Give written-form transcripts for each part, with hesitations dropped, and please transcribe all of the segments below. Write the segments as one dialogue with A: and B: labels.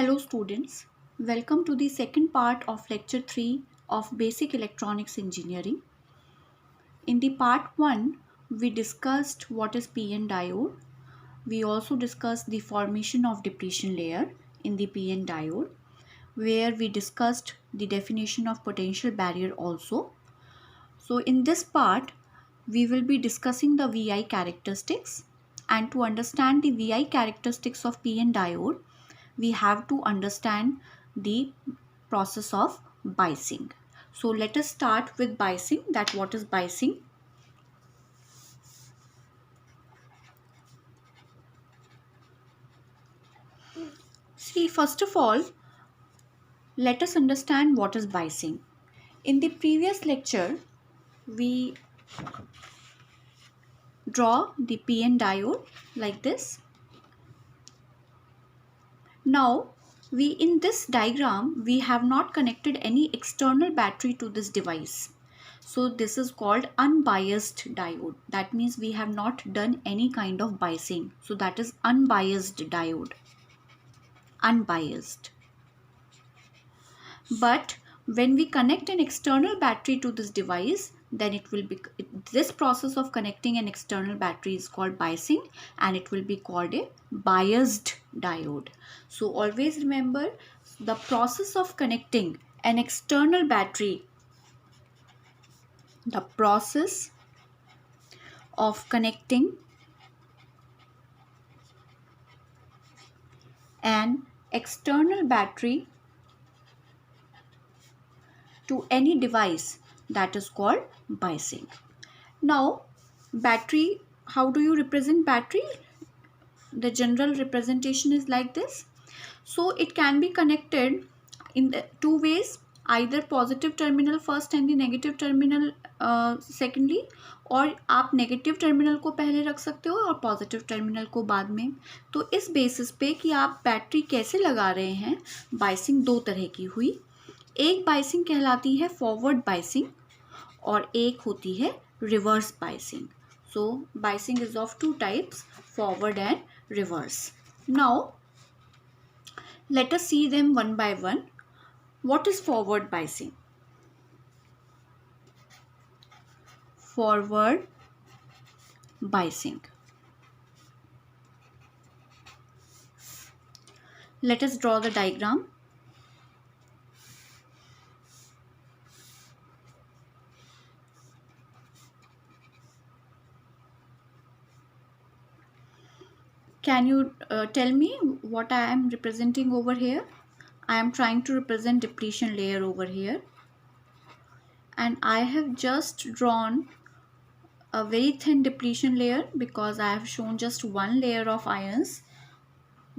A: Hello students, welcome to the second part of lecture 3 of Basic Electronics Engineering. In the part 1, we discussed what is PN diode. We also discussed the formation of depletion layer in the PN diode, where we discussed the definition of potential barrier also. So in this part, we will be discussing the VI characteristics, and to understand the VI characteristics of PN diode, we have to understand the process of biasing. So let us start with biasing. That what is biasing? See, first of all, let us understand what is biasing. In the previous lecture, we draw the PN diode like this. Now, in this diagram, we have not connected any external battery to this device. So this is called unbiased diode. That means we have not done any kind of biasing. So that is unbiased diode. Unbiased. But when we connect an external battery to this device, then it will be, this process of connecting an external battery is called biasing, and it will be called a biased diode. So always remember, the process of connecting an external battery, the process of connecting an external battery to any device, that is called biasing. Now, battery, how do you represent battery? The general representation is like this. So it can be connected in the two ways, either positive terminal first and the negative terminal secondly, और आप negative terminal को पहले रख सकते हो और positive terminal को बाद में. तो इस बेसिस पे कि आप बैटरी कैसे लगा रहे हैं, बाइसिंग दो तरह की हुई. एक बाइसिंग कहलाती है फॉरवर्ड बाइसिंग और एक होती है reverse biasing. So biasing is of two types, forward and reverse. Now let us see them one by one. What is forward biasing? Forward biasing. Let us draw the diagram. Can you tell me what I am representing over here? I am trying to represent depletion layer over here, and I have just drawn a very thin depletion layer because I have shown just one layer of ions,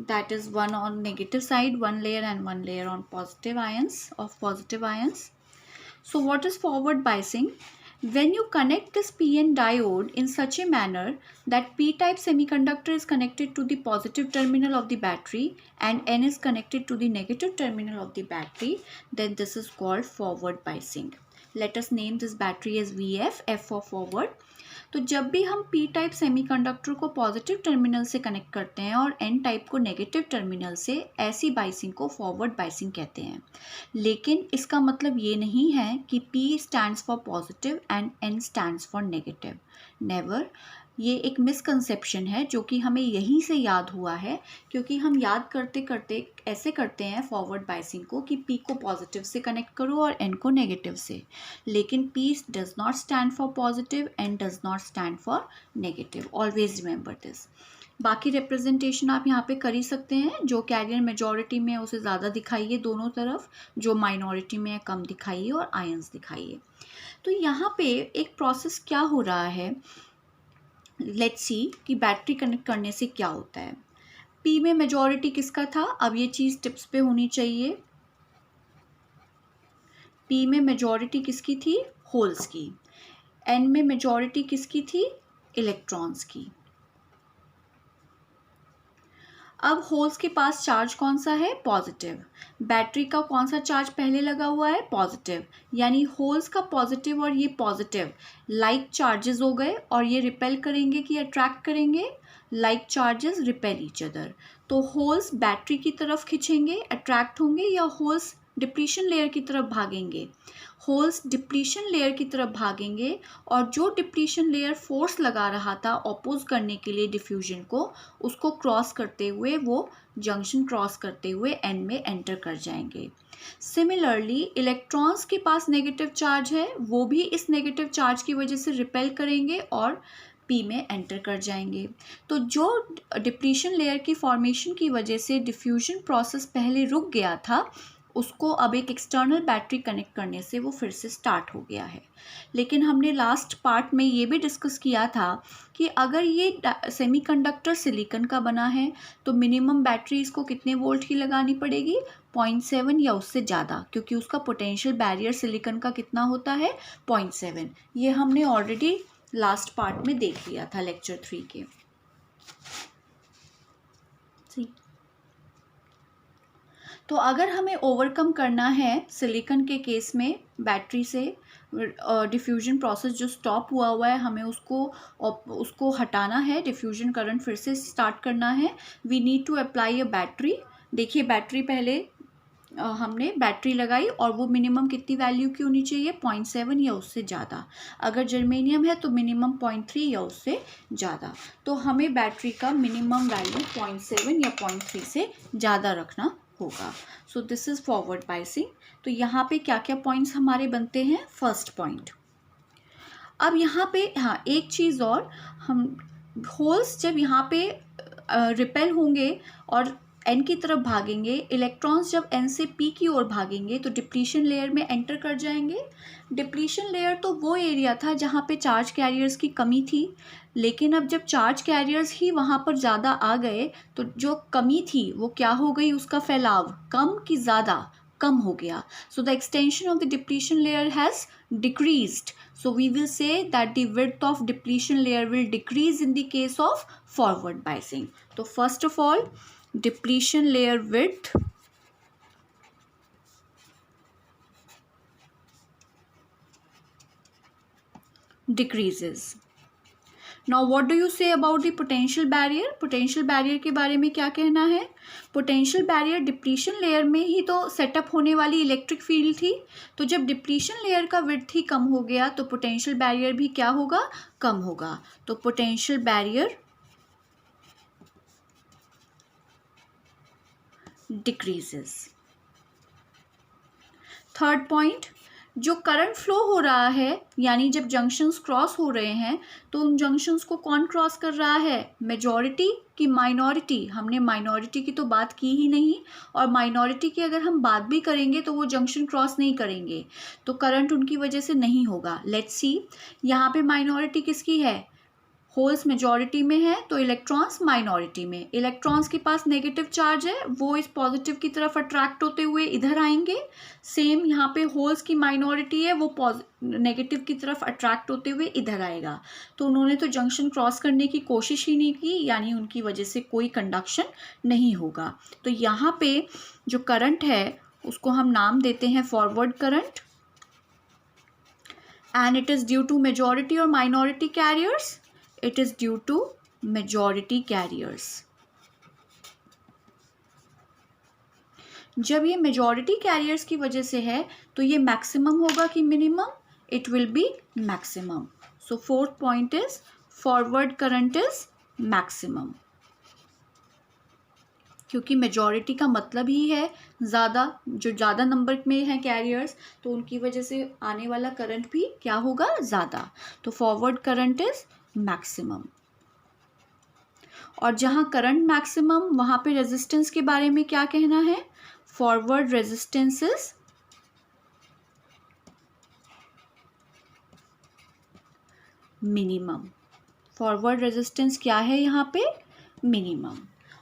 A: that is one on negative side, one layer, and one layer on positive ions, of positive ions. So what is forward biasing? When you connect this PN diode in such a manner that P-type semiconductor is connected to the positive terminal of the battery and N is connected to the negative terminal of the battery, then this is called forward biasing. Let us name this battery as VF, F for forward. तो जब भी हम P type semiconductor को positive terminal से connect करते हैं और N type को नेगेटिव टर्मिनल से, ऐसी बाइसिंग को फॉरवर्ड बाइसिंग कहते हैं. लेकिन इसका मतलब ये नहीं है कि P stands for positive and N stands for negative. Never. ये एक मिसकंसेप्शन है जो कि हमें यहीं से याद हुआ है, क्योंकि हम याद करते करते ऐसे करते हैं फॉरवर्ड बाइसिंग को कि पी को पॉजिटिव से कनेक्ट करो और एन को नेगेटिव से. लेकिन P does not stand for positive, N does not stand for negative. Always remember this. बाकी रिप्रेजेंटेशन आप यहाँ पे कर ही सकते हैं. जो कैरियर मेजॉरिटी में उसे ज़्यादा दिखाइए दोनों तरफ, जो माइनॉरिटी में कम दिखाइए और आयंस दिखाइए. तो यहाँ पे एक प्रोसेस क्या हो रहा है, लेट्स सी कि बैटरी कनेक्ट करने से क्या होता है. पी में मेजॉरिटी किसका था? अब ये चीज़ टिप्स पे होनी चाहिए. पी में मेजॉरिटी किसकी थी? होल्स की. एन में मेजॉरिटी किसकी थी? इलेक्ट्रॉन्स की. अब होल्स के पास चार्ज कौन सा है? पॉजिटिव. बैटरी का कौन सा चार्ज पहले लगा हुआ है? पॉजिटिव. यानी होल्स का पॉजिटिव और ये पॉजिटिव लाइक चार्जेस हो गए, और ये रिपेल करेंगे कि अट्रैक्ट करेंगे? Like charges repel each other. तो तो होल्स बैटरी की तरफ खिंचेंगे, अट्रैक्ट होंगे, या होल्स डिप्लीशन लेयर की तरफ भागेंगे? होल्स डिप्लीशन लेयर की तरफ भागेंगे, और जो डिप्लीशन लेयर फोर्स लगा रहा था ऑपोज करने के लिए डिफ्यूजन को, उसको क्रॉस करते हुए, वो जंक्शन क्रॉस करते हुए एन में एंटर कर जाएंगे। सिमिलरली इलेक्ट्रॉन्स के पास नेगेटिव चार्ज है, वो भी इस नेगेटिव चार्ज की वजह से रिपेल करेंगे और पी में एंटर कर जाएंगे। तो जो डिप्लीशन लेयर की फॉर्मेशन की वजह से डिफ्यूजन प्रोसेस पहले रुक गया था, उसको अब एक एक्सटर्नल बैटरी कनेक्ट करने से वो फिर से स्टार्ट हो गया है। लेकिन हमने लास्ट पार्ट में ये भी डिस्कस किया था कि अगर ये सेमीकंडक्टर सिलिकॉन का बना है तो मिनिमम बैटरी इसको कितने वोल्ट की लगानी पड़ेगी? 0.7 या उससे ज़्यादा, क्योंकि उसका पोटेंशियल बैरियर सिलिकॉन का कितना होता है? 0.7। ये हमने ऑलरेडी लास्ट पार्ट में देख लिया था लेक्चर 3 के। तो अगर हमें ओवरकम करना है सिलिकॉन के केस में बैटरी से डिफ्यूजन प्रोसेस जो स्टॉप हुआ है, हमें उसको हटाना है, डिफ्यूजन करंट फिर से स्टार्ट करना है, we need to apply a battery. देखिए बैटरी पहले हमने बैटरी लगाई और वो मिनिमम कितनी वैल्यू की होनी चाहिए? 0.7 या उससे ज़्यादा। अगर जर्मेनियम है तो मिनिमम 0.3 या उससे ज़्यादा। तो हमें बैटरी का मिनिमम वैल्यू 0.7 या 0.3 से ज़्यादा रखना होगा। So this is forward biasing. तो यहाँ पे क्या क्या पॉइंट्स हमारे बनते हैं? First point. अब यहाँ पे हाँ एक चीज़ और, हम होल्स जब यहाँ पे रिपेल होंगे और एन की तरफ भागेंगे, इलेक्ट्रॉन्स जब एन से पी की ओर भागेंगे तो डिप्लीशन लेयर में एंटर कर जाएंगे। डिप्लीशन लेयर तो वो एरिया था जहाँ पे चार्ज कैरियर्स की कमी थी, लेकिन अब जब चार्ज कैरियर्स ही वहाँ पर ज़्यादा आ गए तो जो कमी थी वो क्या हो गई? उसका फैलाव कम की ज़्यादा? कम हो गया। So the extension of the depletion layer has decreased. So we will say that the width of depletion layer will decrease in the case of forward biasing. So first of all, depletion layer width decreases. Now what do you say about the potential barrier? Potential barrier के बारे में क्या कहना है? Potential barrier depletion layer में ही तो setup होने वाली इलेक्ट्रिक फील्ड थी, तो जब डिप्लीशन लेयर का विड्थ ही कम हो गया तो पोटेंशियल बैरियर भी क्या होगा? कम होगा। तो potential barrier decreases. Third point, जो करंट फ्लो हो रहा है, यानी जब जंक्शंस क्रॉस हो रहे हैं तो उन जंक्शंस को कौन क्रॉस कर रहा है? मेजॉरिटी की माइनॉरिटी? हमने माइनॉरिटी की तो बात की ही नहीं, और माइनॉरिटी की अगर हम बात भी करेंगे तो वो जंक्शन क्रॉस नहीं करेंगे, तो करंट उनकी वजह से नहीं होगा। लेट्स सी, यहाँ पे माइनॉरिटी किसकी है? होल्स मेजॉरिटी में है तो इलेक्ट्रॉन्स माइनॉरिटी में। इलेक्ट्रॉन्स के पास नेगेटिव चार्ज है, वो इस पॉजिटिव की तरफ अट्रैक्ट होते हुए इधर आएंगे। सेम यहाँ पे होल्स की माइनॉरिटी है, वो नेगेटिव की तरफ अट्रैक्ट होते हुए इधर आएगा। तो उन्होंने तो जंक्शन क्रॉस करने की कोशिश ही नहीं की, यानी उनकी वजह से कोई कंडक्शन नहीं होगा। तो यहाँ पे जो करंट है उसको हम नाम देते हैं forward current, and it is due to majority और minority carriers. It is due to majority carriers. जब ये मेजॉरिटी कैरियर्स की वजह से है तो ये मैक्सिमम होगा कि minimum? It will B maximum. So fourth point is forward current is maximum, क्योंकि मेजॉरिटी का मतलब ही है ज़्यादा, जो ज़्यादा नंबर में है कैरियर्स तो उनकी वजह से आने वाला करंट भी क्या होगा? ज़्यादा। तो फॉरवर्ड करंट इज मैक्सिमम। और जहाँ करंट मैक्सिमम, वहाँ पे रेजिस्टेंस के बारे में क्या कहना है? Forward resistance is minimum. Forward resistance क्या है यहाँ पे? मिनिमम।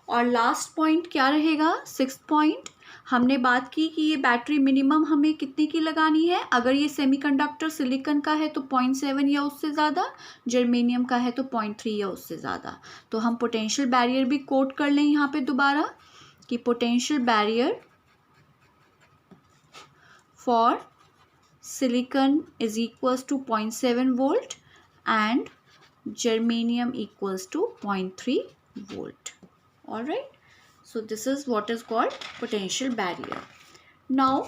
A: और लास्ट पॉइंट क्या रहेगा? सिक्स्थ पॉइंट, हमने बात की कि ये बैटरी मिनिमम हमें कितने की लगानी है। अगर ये सेमीकंडक्टर सिलिकॉन का है तो 0.7 या उससे ज़्यादा, जर्मेनियम का है तो 0.3 या उससे ज़्यादा। तो हम पोटेंशियल बैरियर भी कोट कर लें यहाँ पे दोबारा कि potential barrier for silicon is equals to 0.7 volt and germanium equals to 0.3 volt. All right. So this is what is called potential barrier. Now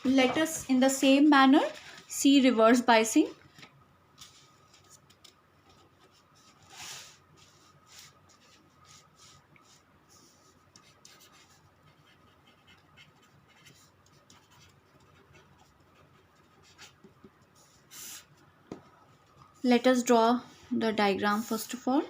A: let us in the same manner see reverse biasing. Let us draw the diagram first of all.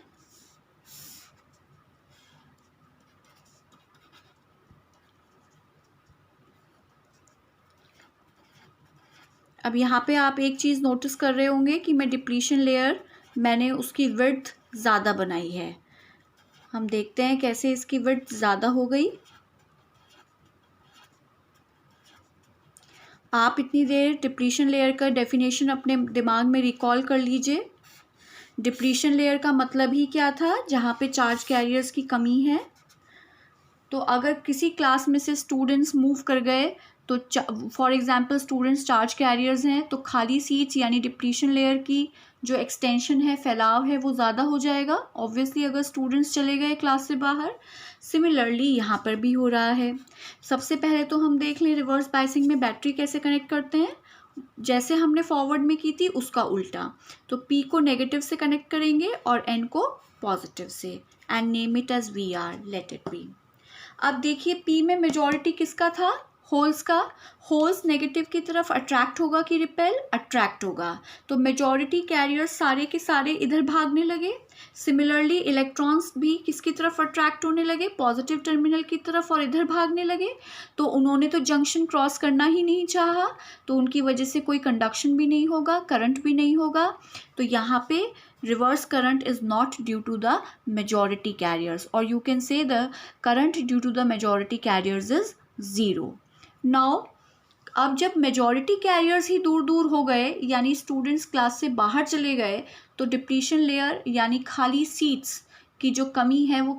A: अब यहाँ पे आप एक चीज़ notice कर रहे होंगे कि मैं डिप्लीशन लेयर मैंने उसकी विड्थ ज़्यादा बनाई है. हम देखते हैं कैसे इसकी विड्थ ज़्यादा हो गई. आप इतनी देर डिप्लीशन लेयर का डेफिनेशन अपने दिमाग में रिकॉल कर लीजिए. डिप्लीशन लेयर का मतलब ही क्या था? जहाँ पे चार्ज कैरियर्स की कमी है. तो अगर किसी क्लास में से स्टूडेंट्स मूव कर गए तो for example students charge carriers हैं तो खाली सीट्स यानी डिप्लीशन लेयर की जो एक्सटेंशन है, फैलाव है, वो ज़्यादा हो जाएगा ऑब्वियसली अगर स्टूडेंट्स चले गए क्लास से बाहर. सिमिलरली यहाँ पर भी हो रहा है. सबसे पहले तो हम देख लें रिवर्स बायसिंग में बैटरी कैसे कनेक्ट करते हैं. जैसे हमने फॉरवर्ड में की थी उसका उल्टा. तो P को नेगेटिव से कनेक्ट करेंगे और N को पॉजिटिव से. And name it as VR, let it be. अब देखिए P में मेजॉरिटी किसका था? होल्स का. होल्स नेगेटिव की तरफ अट्रैक्ट होगा कि रिपेल? अट्रैक्ट होगा. तो मेजॉरिटी कैरियर्स सारे के सारे इधर भागने लगे. सिमिलरली इलेक्ट्रॉन्स भी किसकी तरफ अट्रैक्ट होने लगे? पॉजिटिव टर्मिनल की तरफ और इधर भागने लगे. तो उन्होंने तो जंक्शन क्रॉस करना ही नहीं चाहा. तो उनकी वजह से कोई कंडक्शन भी नहीं होगा, करंट भी नहीं होगा. तो यहाँ पे reverse current is not due to the majority carriers, or you can say the current due to the majority carriers is 0. Now अब जब मेजॉरिटी कैरियर्स ही दूर दूर हो गए यानी स्टूडेंट्स क्लास से बाहर चले गए तो डिप्लीशन लेयर यानी खाली सीट्स की जो कमी है वो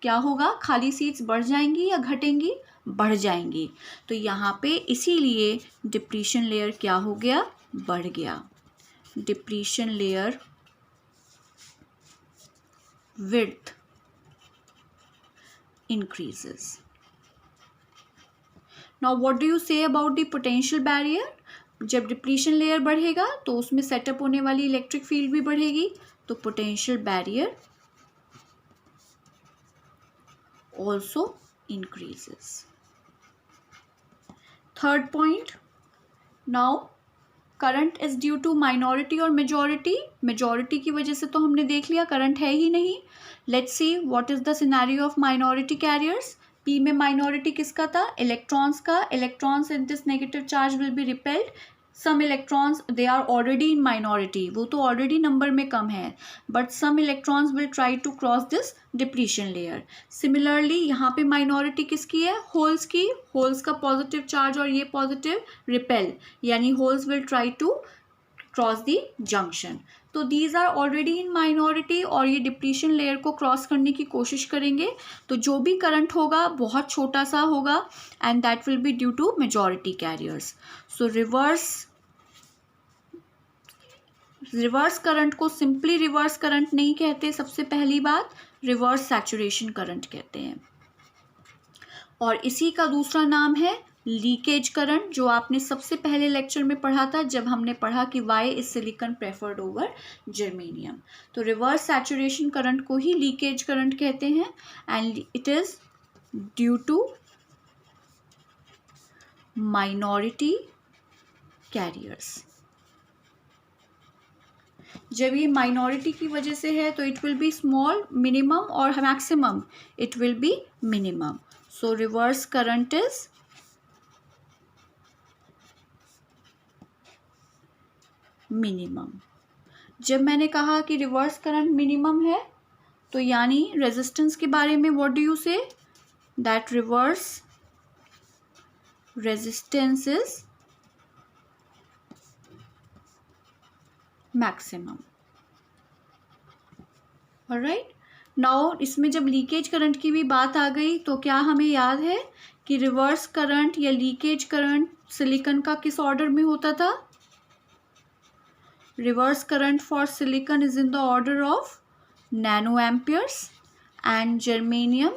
A: क्या होगा? खाली सीट्स बढ़ जाएंगी या घटेंगी? बढ़ जाएंगी. तो यहाँ पे इसीलिए डिप्लीशन लेयर क्या हो गया? बढ़ गया. Depletion layer width increases. Now what do you say about the potential barrier? जब डिप्लीशन लेयर बढ़ेगा तो उसमें सेटअप होने वाली इलेक्ट्रिक फील्ड भी बढ़ेगी. तो potential barrier also increases. Third point. Now current is due to minority और मेजॉरिटी. मेजॉरिटी की वजह से तो हमने देख लिया करंट है ही नहीं. Let's see what is the scenario of minority carriers. P में माइनॉरिटी किसका था? इलेक्ट्रॉन्स का. Electrons in this negative charge will be repelled. Some electrons they are already in minority, वो तो ऑलरेडी नंबर में कम है. But some electrons will try to cross this depletion layer. Similarly यहाँ पे माइनॉरिटी किसकी है? होल्स की. होल्स का पॉजिटिव चार्ज और ये पॉजिटिव रिपेल यानी holes will try to cross the junction. तो these are already in minority और ये डिप्लीशन लेयर को क्रॉस करने की कोशिश करेंगे. तो जो भी करंट होगा बहुत छोटा सा होगा and that will be due to majority carriers. So reverse current को सिंपली रिवर्स करंट नहीं कहते. सबसे पहली बात रिवर्स सैचुरेशन करंट कहते हैं. और इसी का दूसरा नाम है लीकेज करंट, जो आपने सबसे पहले लेक्चर में पढ़ा था जब हमने पढ़ा कि why is silicon preferred over germanium. तो रिवर्स सैचुरेशन करंट को ही लीकेज करंट कहते हैं and it is due to minority carriers. जब ये माइनॉरिटी की वजह से है तो it will be small minimum और maximum it will be minimum. So reverse current is minimum. जब मैंने कहा कि रिवर्स करंट मिनिमम है तो यानी रेजिस्टेंस के बारे में व्हाट डू यू से? That reverse resistance is maximum. Alright. Now इसमें जब लीकेज करंट की भी बात आ गई तो क्या हमें याद है कि रिवर्स करंट या लीकेज करंट सिलिकॉन का किस ऑर्डर में होता था? Reverse current for silicon is in the order of nano amperes and germanium,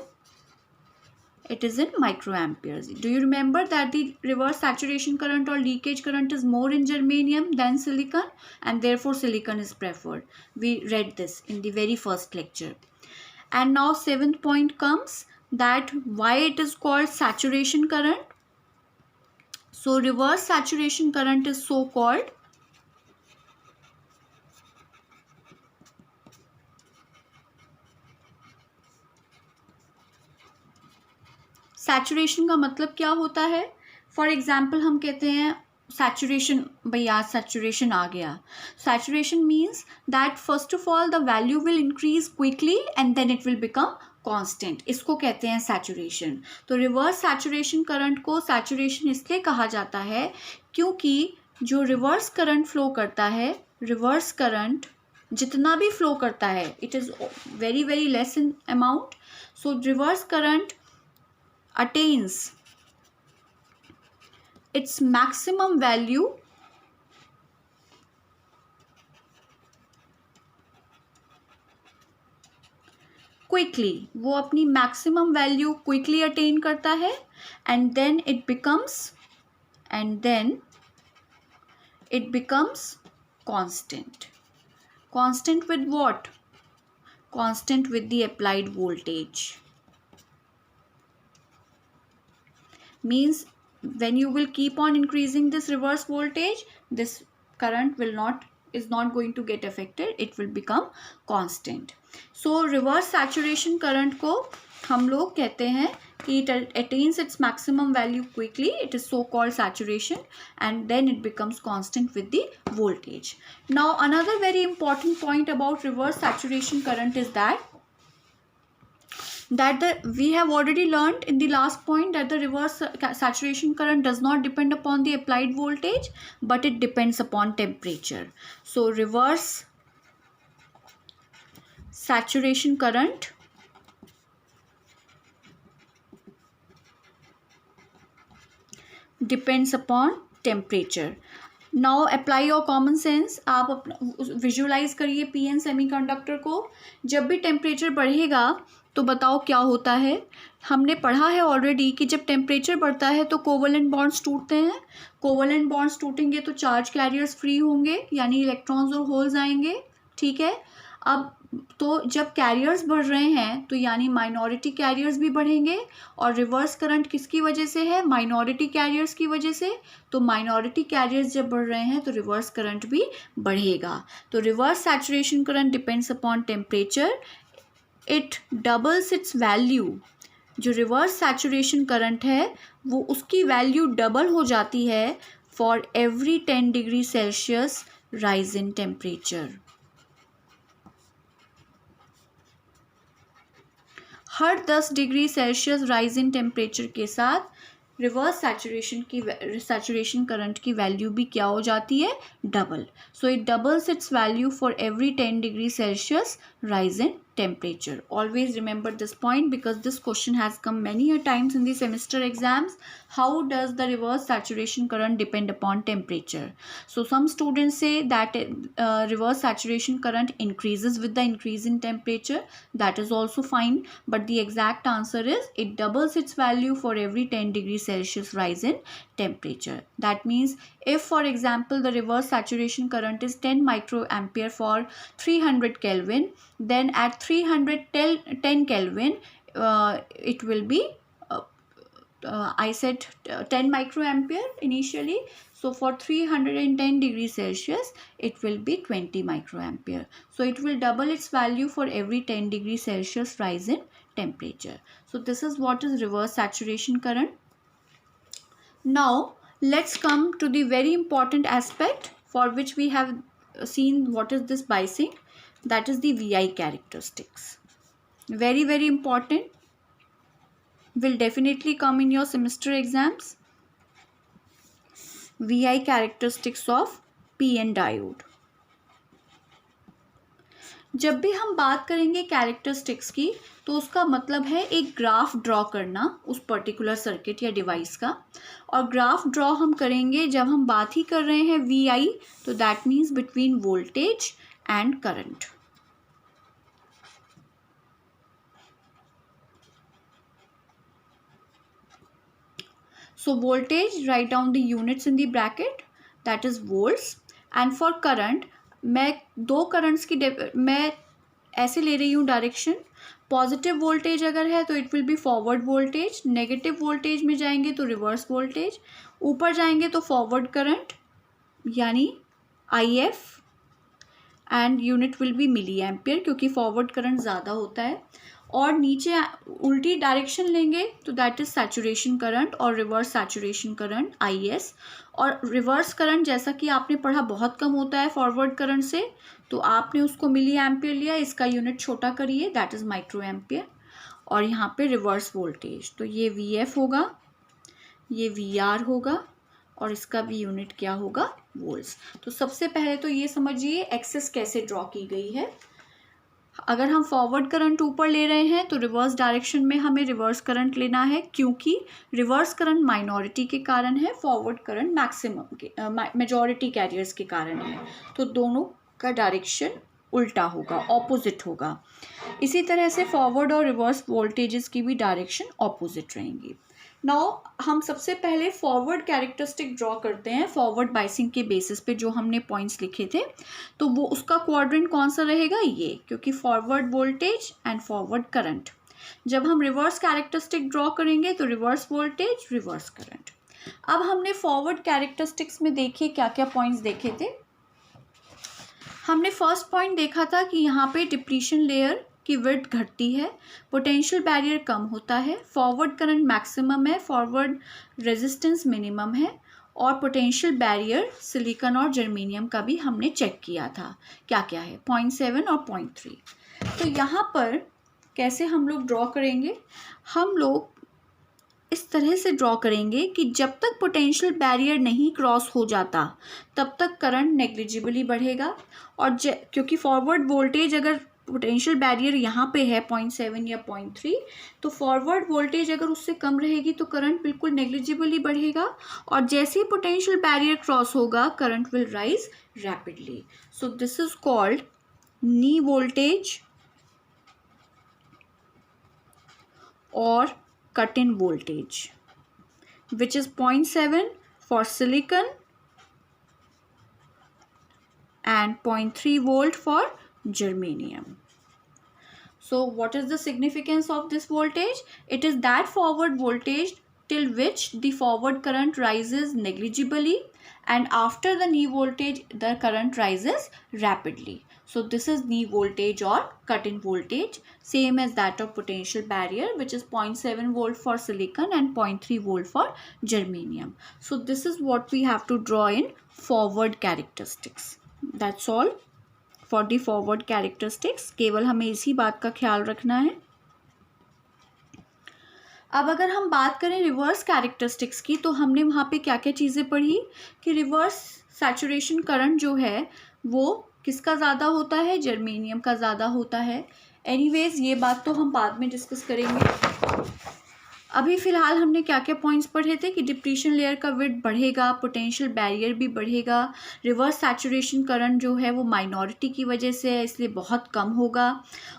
A: it is in microamperes. Do you remember that the reverse saturation current or leakage current is more in germanium than silicon, and therefore silicon is preferred? We read this in the very first lecture. And now seventh point comes, that why it is called saturation current. So reverse saturation current is so called saturation का मतलब क्या होता है? For example हम कहते हैं saturation, भैया saturation आ गया. Saturation means that first of all the value will increase quickly and then it will become constant. इसको कहते हैं सैचुरेशन. तो रिवर्स सैचुरेशन करंट को सैचुरेशन इसलिए कहा जाता है क्योंकि जो रिवर्स करंट फ्लो करता है, रिवर्स करंट जितना भी फ्लो करता है, it is very very less in amount. So reverse current attains its maximum value quickly. वो अपनी maximum value quickly attain करता है and then it becomes constant. Constant with what? Constant with the applied voltage. Means when you will keep on increasing this reverse voltage, this current is not going to get affected, it will become constant. So reverse saturation current को हम लोग कहते हैं कि it attains its maximum value quickly, it is so called saturation, and then it becomes constant with the voltage. Now another very important point about reverse saturation current is that we have already learned in the last point that the reverse saturation current does not depend upon the applied voltage, but it depends upon temperature. So reverse saturation current depends upon temperature. Now apply your common sense. आप अपना visualise करिए PN semiconductor को. जब भी temperature बढ़ेगा तो बताओ क्या होता है. हमने पढ़ा है ऑलरेडी कि जब टेम्परेचर बढ़ता है तो कोवलेंट बॉन्ड्स टूटते हैं. कोवलेंट बॉन्ड्स टूटेंगे तो चार्ज कैरियर्स फ्री होंगे, यानी इलेक्ट्रॉन्स और होल्स आएंगे. ठीक है. अब तो जब कैरियर्स बढ़ रहे हैं तो यानी माइनॉरिटी कैरियर्स भी बढ़ेंगे, और रिवर्स करंट किसकी वजह से है? माइनॉरिटी कैरियर्स की वजह से. तो माइनॉरिटी कैरियर्स जब बढ़ रहे हैं तो रिवर्स करंट भी बढ़ेगा. तो reverse saturation current depends upon temperature. It doubles it's value. जो रिवर्स सैचुरेशन करंट है वो उसकी वैल्यू डबल हो जाती है for every 10 degree Celsius rise in temperature. Her 10 degree Celsius rise in temperature के साथ रिवर्स सैचुरेशन करंट की वैल्यू भी क्या हो जाती है? Double. So it doubles it's value for every 10 degree Celsius rise in temperature. Always remember this point because this question has come many a times in the semester exams. How does the reverse saturation current depend upon temperature? So some students say that reverse saturation current increases with the increase in temperature. That is also fine, but the exact answer is it doubles its value for every 10 degrees Celsius rise in temperature. That means if for example the reverse saturation current is 10 microampere for 300 Kelvin, then at 310 Kelvin it will be I said 10 microampere initially. So for 310 degrees Celsius it will be 20 microampere. So it will double its value for every 10 degrees Celsius rise in temperature. So this is what is reverse saturation current. Now let's come to the very important aspect for which we have seen what is this biasing. That is the VI characteristics. Very very important. Will definitely come in your semester exams. VI characteristics of PN diode. जब भी हम बात करेंगे characteristics की तो उसका मतलब है एक ग्राफ ड्रॉ करना उस पर्टिकुलर सर्किट या डिवाइस का. और ग्राफ ड्रॉ हम करेंगे जब हम बात ही कर रहे हैं VI, तो that means between voltage and current. So voltage, write down the units in the bracket, that is volts. And for current, मैं दो करंट्स की मैं ऐसे ले रही हूँ डायरेक्शन. पॉजिटिव वोल्टेज अगर है तो it will be forward voltage, negative voltage में जाएंगे तो रिवर्स वोल्टेज, ऊपर जाएंगे तो फॉरवर्ड करंट यानी IF, and unit will be milliampere क्योंकि फॉरवर्ड करंट ज़्यादा होता है. और नीचे उल्टी डायरेक्शन लेंगे तो दैट इज सैचुरेशन करंट, और रिवर्स सैचुरेशन करंट IS. और रिवर्स करंट जैसा कि आपने पढ़ा बहुत कम होता है फॉरवर्ड करंट से, तो आपने उसको मिली एम्पियर लिया, इसका यूनिट छोटा करिए, दैट इज माइक्रो एम्पियर. और यहाँ पे रिवर्स वोल्टेज, तो ये VF होगा, ये VR होगा, और इसका भी यूनिट क्या होगा, वोल्ट्स. तो सबसे पहले तो ये समझिए एक्सेस कैसे ड्रॉ की गई है. अगर हम फॉरवर्ड करंट ऊपर ले रहे हैं तो रिवर्स डायरेक्शन में हमें रिवर्स करंट लेना है, क्योंकि रिवर्स करंट माइनॉरिटी के कारण है, फॉरवर्ड करंट मैक्सिमम के मेजॉरिटी कैरियर्स के कारण है. तो दोनों का डायरेक्शन उल्टा होगा, ऑपोजिट होगा. इसी तरह से फॉरवर्ड और रिवर्स वोल्टेजेस की भी डायरेक्शन ऑपोजिट रहेंगी. नाउ हम सबसे पहले फॉरवर्ड कैरेक्टरिस्टिक ड्रॉ करते हैं फॉरवर्ड बाइसिंग के बेसिस पे, जो हमने पॉइंट्स लिखे थे. तो वो उसका क्वाड्रेंट कौन सा रहेगा, ये, क्योंकि forward voltage and forward current. जब हम रिवर्स कैरेक्टरिस्टिक ड्रॉ करेंगे तो रिवर्स वोल्टेज, रिवर्स करंट. अब हमने फॉरवर्ड कैरेक्टरिस्टिक्स में देखिए क्या क्या पॉइंट्स देखे थे. हमने फर्स्ट पॉइंट देखा था कि यहाँ पे डिप्लीशन लेयर की विड्थ घटती है, पोटेंशियल बैरियर कम होता है, फॉरवर्ड करंट मैक्सिमम है, फॉरवर्ड रेजिस्टेंस मिनिमम है, और पोटेंशियल बैरियर सिलिकॉन और जर्मेनियम का भी हमने चेक किया था क्या क्या है, 0.7 और 0.3. तो यहाँ पर कैसे हम लोग ड्रॉ करेंगे, हम लोग इस तरह से ड्रॉ करेंगे कि जब तक पोटेंशियल बैरियर नहीं क्रॉस हो जाता तब तक करंट नेग्लिजिबली बढ़ेगा. और क्योंकि फॉरवर्ड वोल्टेज अगर पोटेंशियल बैरियर यहाँ पे है 0.7 या 0.3, तो फॉरवर्ड वोल्टेज अगर उससे कम रहेगी तो करंट बिल्कुल नेग्लिजिबली बढ़ेगा. और जैसे ही पोटेंशियल बैरियर क्रॉस होगा current will rise rapidly. So this is called knee voltage और cut-in voltage, which is 0.7 for silicon and 0.3 volt for germanium. So what is the significance of this voltage? It is that forward voltage till which the forward current rises negligibly, and after the knee voltage the current rises rapidly. So this is knee voltage or cut-in voltage, same as that of potential barrier, which is 0.7 volt for silicon and 0.3 volt for germanium. So this is what we have to draw in forward characteristics. That's all for the forward characteristics. केवल हमें इसी बात का ख्याल रखना है. अब अगर हम बात करें रिवर्स कैरेक्टरिस्टिक्स की, तो हमने वहाँ पे क्या क्या चीज़ें पढ़ी कि रिवर्स सैचुरेशन करंट जो है वो किसका ज़्यादा होता है, जर्मेनियम का ज़्यादा होता है. एनीवेज ये बात तो हम बाद में डिस्कस करेंगे. अभी फ़िलहाल हमने क्या क्या पॉइंट्स पढ़े थे कि डिप्लीशन लेयर का विड्थ बढ़ेगा, पोटेंशियल बैरियर भी बढ़ेगा, रिवर्स सैचुरेशन करंट जो है वो माइनॉरिटी की वजह से है इसलिए बहुत कम होगा,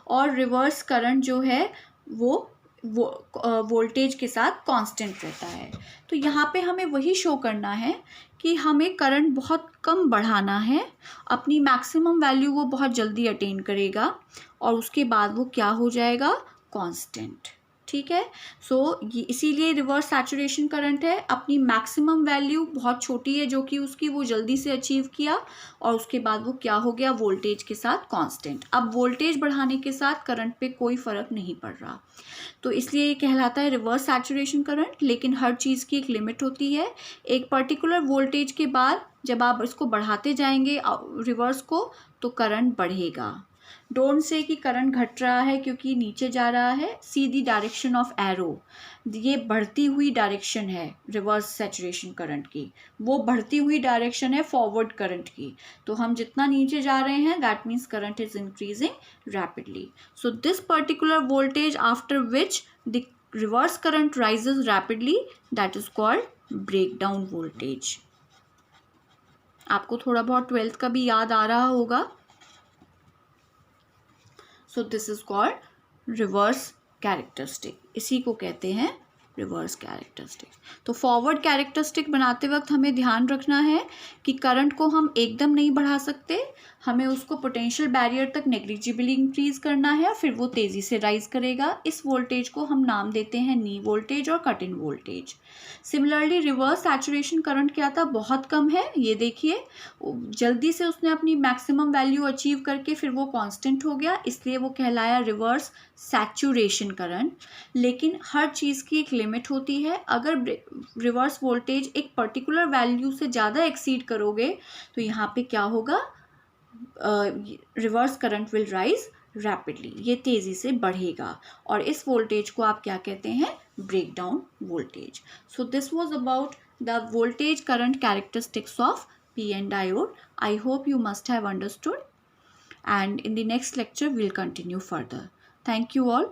A: और रिवर्स करंट जो है वो वोल्टेज के साथ कांस्टेंट रहता है. तो यहाँ पे हमें वही शो करना है कि हमें करंट बहुत कम बढ़ाना है, अपनी मैक्सिमम वैल्यू वो बहुत जल्दी अटेन करेगा और उसके बाद वो क्या हो जाएगा, कांस्टेंट. ठीक है. सो ये इसीलिए रिवर्स सैचुरेशन करंट है, अपनी मैक्सिमम वैल्यू बहुत छोटी है जो कि उसकी वो जल्दी से अचीव किया और उसके बाद वो क्या हो गया, वोल्टेज के साथ कांस्टेंट. अब वोल्टेज बढ़ाने के साथ करंट पे कोई फ़र्क नहीं पड़ रहा, तो इसलिए ये कहलाता है रिवर्स सैचुरेशन करंट. लेकिन हर चीज़ की एक लिमिट होती है. एक पर्टिकुलर वोल्टेज के बाद जब आप इसको बढ़ाते जाएंगे रिवर्स को तो करंट बढ़ेगा. डोंट से कि करंट घट रहा है क्योंकि नीचे जा रहा है. सी दी डायरेक्शन ऑफ एरो, ये बढ़ती हुई डायरेक्शन है रिवर्स सैचुरेशन करंट की, वो बढ़ती हुई डायरेक्शन है फॉरवर्ड करंट की. तो हम जितना नीचे जा रहे हैं that means current is increasing rapidly. So this particular voltage after which the reverse current rises rapidly, that is called breakdown voltage. आपको थोड़ा बहुत 12th का भी याद आ रहा होगा. So this is called reverse characteristic. इसी को कहते हैं रिवर्स कैरेक्टरिस्टिक। तो फॉरवर्ड कैरेक्टरिस्टिक बनाते वक्त हमें ध्यान रखना है कि करंट को हम एकदम नहीं बढ़ा सकते, हमें उसको पोटेंशियल बैरियर तक नेग्लिजिबली इंक्रीज करना है, फिर वो तेज़ी से राइज करेगा। इस वोल्टेज को हम नाम देते हैं नी वोल्टेज और cut in voltage. Similarly reverse saturation current क्या था, बहुत कम है, ये देखिए जल्दी से उसने अपनी मैक्सिमम वैल्यू अचीव करके फिर वो कांस्टेंट हो गया, इसलिए वो कहलाया रिवर्स सैचुरेशन करंट। लेकिन हर चीज़ की एक लिमिट होती है, अगर रिवर्स वोल्टेज एक पर्टिकुलर वैल्यू से ज़्यादा एक्सीड करोगे तो यहाँ पे क्या होगा, reverse current will rise rapidly, ये तेज़ी से बढ़ेगा, और इस वोल्टेज को आप क्या कहते हैं, breakdown voltage. So this was about the voltage current characteristics of PN diode. I hope you must have understood, and in the next lecture we'll continue further. Thank you all.